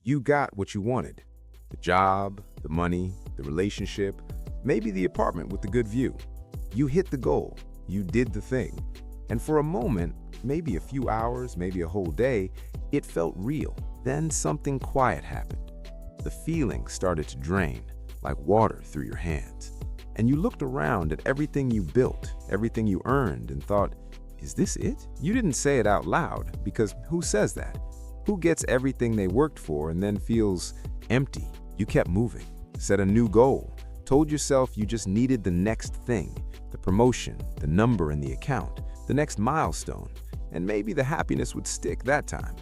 You got what you wanted. The job, the money, the relationship, maybe the apartment with the good view. You hit the goal. You did the thing. And for a moment, maybe a few hours, maybe a whole day, it felt real. Then something quiet happened. The feeling started to drain, like water through your hands. And you looked around at everything you built, everything you earned, and thought, is this it? You didn't say it out loud, because who says that? Who gets everything they worked for and then feels empty? You kept moving, set a new goal, told yourself you just needed the next thing, the promotion, the number in the account, the next milestone, and maybe the happiness would stick that time.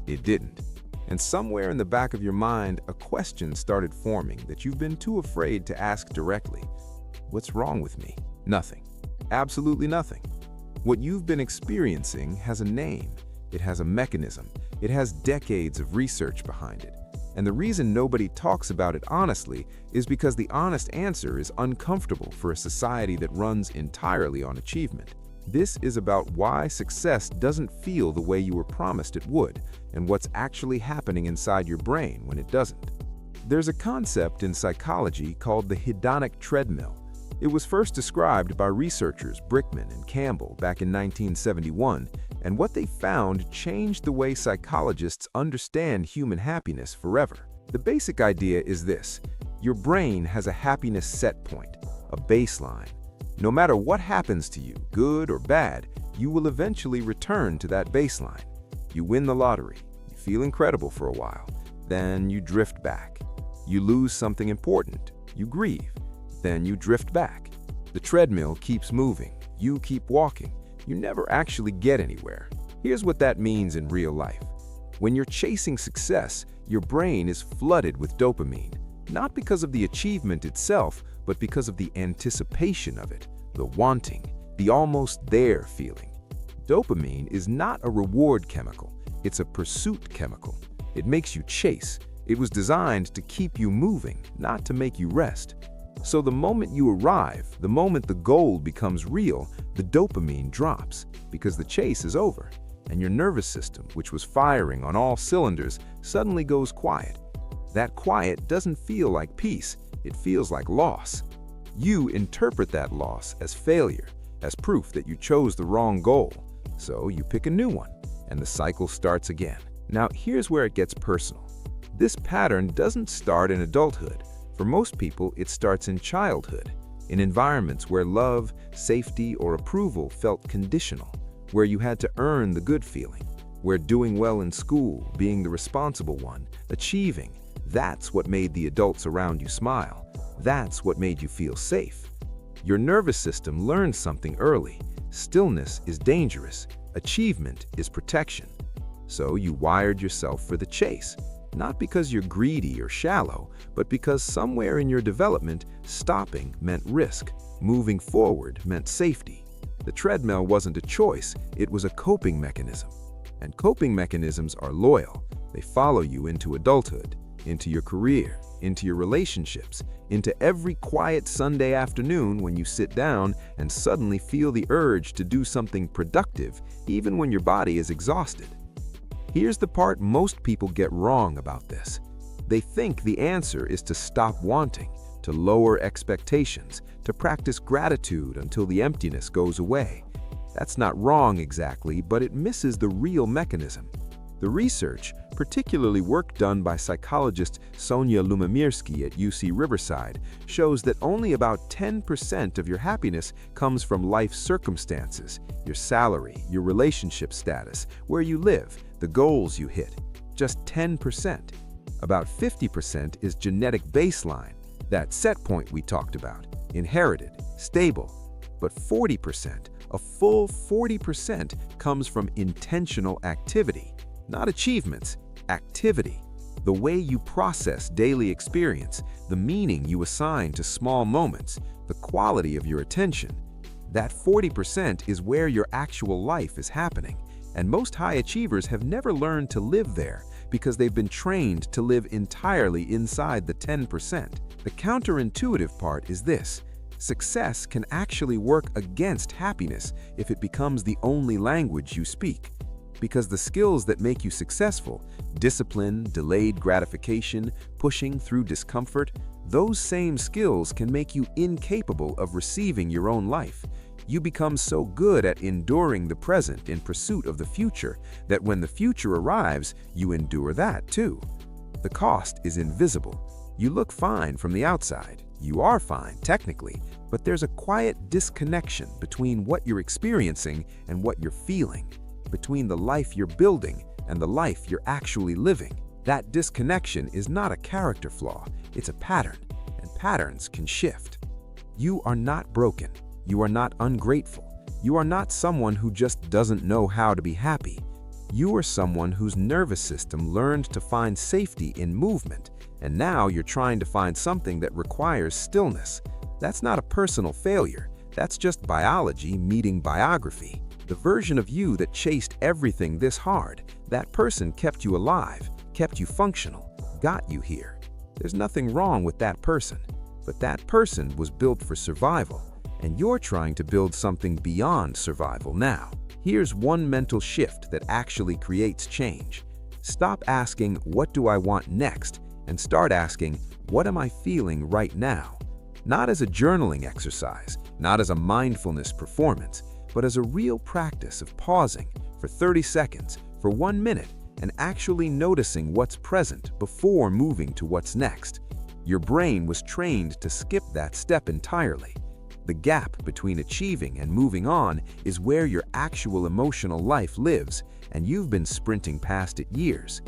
It didn't. And somewhere in the back of your mind, a question started forming that you've been too afraid to ask directly. What's wrong with me? Nothing. Absolutely nothing. What you've been experiencing has a name. It has a mechanism. It has decades of research behind it. And the reason nobody talks about it honestly is because the honest answer is uncomfortable for a society that runs entirely on achievement. This is about why success doesn't feel the way you were promised it would, and what's actually happening inside your brain when it doesn't. There's a concept in psychology called the hedonic treadmill. It was first described by researchers Brickman and Campbell back in 1971, and what they found changed the way psychologists understand human happiness forever. The basic idea is this: your brain has a happiness set point, a baseline. No matter what happens to you, good or bad, you will eventually return to that baseline. You win the lottery, you feel incredible for a while, then you drift back. You lose something important, you grieve, then you drift back. The treadmill keeps moving, you keep walking, you never actually get anywhere. Here's what that means in real life. When you're chasing success, your brain is flooded with dopamine, not because of the achievement itself, but because of the anticipation of it, the wanting, the almost there feeling. Dopamine is not a reward chemical, it's a pursuit chemical. It makes you chase. It was designed to keep you moving, not to make you rest. So the moment you arrive, the moment the goal becomes real, the dopamine drops because the chase is over, and your nervous system, which was firing on all cylinders, suddenly goes quiet. That quiet doesn't feel like peace, it feels like loss. You interpret that loss as failure, as proof that you chose the wrong goal. So you pick a new one, and the cycle starts again. Now here's where it gets personal. This pattern doesn't start in adulthood. For most people, it starts in childhood, in environments where love, safety, or approval felt conditional, where you had to earn the good feeling, where doing well in school, being the responsible one, achieving, that's what made the adults around you smile. That's what made you feel safe. Your nervous system learned something early. Stillness is dangerous. Achievement is protection. So you wired yourself for the chase, not because you're greedy or shallow, but because somewhere in your development, stopping meant risk. Moving forward meant safety. The treadmill wasn't a choice, it was a coping mechanism. And coping mechanisms are loyal. They follow you into adulthood, into your career, into your relationships, into every quiet Sunday afternoon when you sit down and suddenly feel the urge to do something productive, even when your body is exhausted. Here's the part most people get wrong about this. They think the answer is to stop wanting, to lower expectations, to practice gratitude until the emptiness goes away. That's not wrong exactly, but it misses the real mechanism. The research, particularly work done by psychologist Sonia Lubomirsky at UC Riverside, shows that only about 10% of your happiness comes from life circumstances, your salary, your relationship status, where you live, the goals you hit. Just 10%. About 50% is genetic baseline, that set point we talked about, inherited, stable. But 40%, a full 40%, comes from intentional activity. Not achievements, activity. The way you process daily experience, the meaning you assign to small moments, the quality of your attention. That 40% is where your actual life is happening. And most high achievers have never learned to live there because they've been trained to live entirely inside the 10%. The counterintuitive part is this: success can actually work against happiness if it becomes the only language you speak. Because the skills that make you successful, discipline, delayed gratification, pushing through discomfort, those same skills can make you incapable of receiving your own life. You become so good at enduring the present in pursuit of the future that when the future arrives, you endure that too. The cost is invisible. You look fine from the outside. You are fine, technically, but there's a quiet disconnection between what you're experiencing and what you're feeling, between the life you're building and the life you're actually living. That disconnection is not a character flaw, it's a pattern, and patterns can shift. You are not broken. You are not ungrateful. You are not someone who just doesn't know how to be happy. You are someone whose nervous system learned to find safety in movement, and now you're trying to find something that requires stillness. That's not a personal failure. That's just biology meeting biography. The version of you that chased everything this hard, that person kept you alive, kept you functional, got you here. There's nothing wrong with that person, but that person was built for survival, and you're trying to build something beyond survival now. Here's one mental shift that actually creates change. Stop asking, "What do I want next?" and start asking, "What am I feeling right now?" Not as a journaling exercise, not as a mindfulness performance, but as a real practice of pausing for 30 seconds, for 1 minute, and actually noticing what's present before moving to what's next. Your brain was trained to skip that step entirely. The gap between achieving and moving on is where your actual emotional life lives, and you've been sprinting past it years.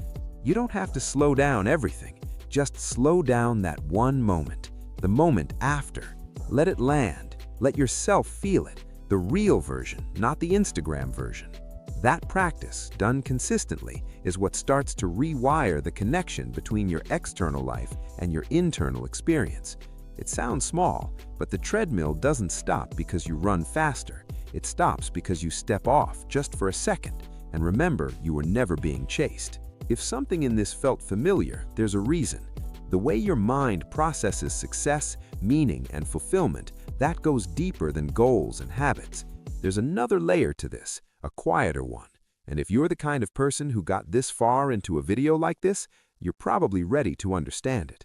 You don't have to slow down everything. Just slow down that one moment, the moment after. Let it land. Let yourself feel it, the real version, not the Instagram version. That practice, done consistently, is what starts to rewire the connection between your external life and your internal experience. It sounds small, but the treadmill doesn't stop because you run faster. It stops because you step off just for a second and remember you were never being chased. If something in this felt familiar, there's a reason. The way your mind processes success, meaning, and fulfillment, that goes deeper than goals and habits. There's another layer to this, a quieter one. And if you're the kind of person who got this far into a video like this, you're probably ready to understand it.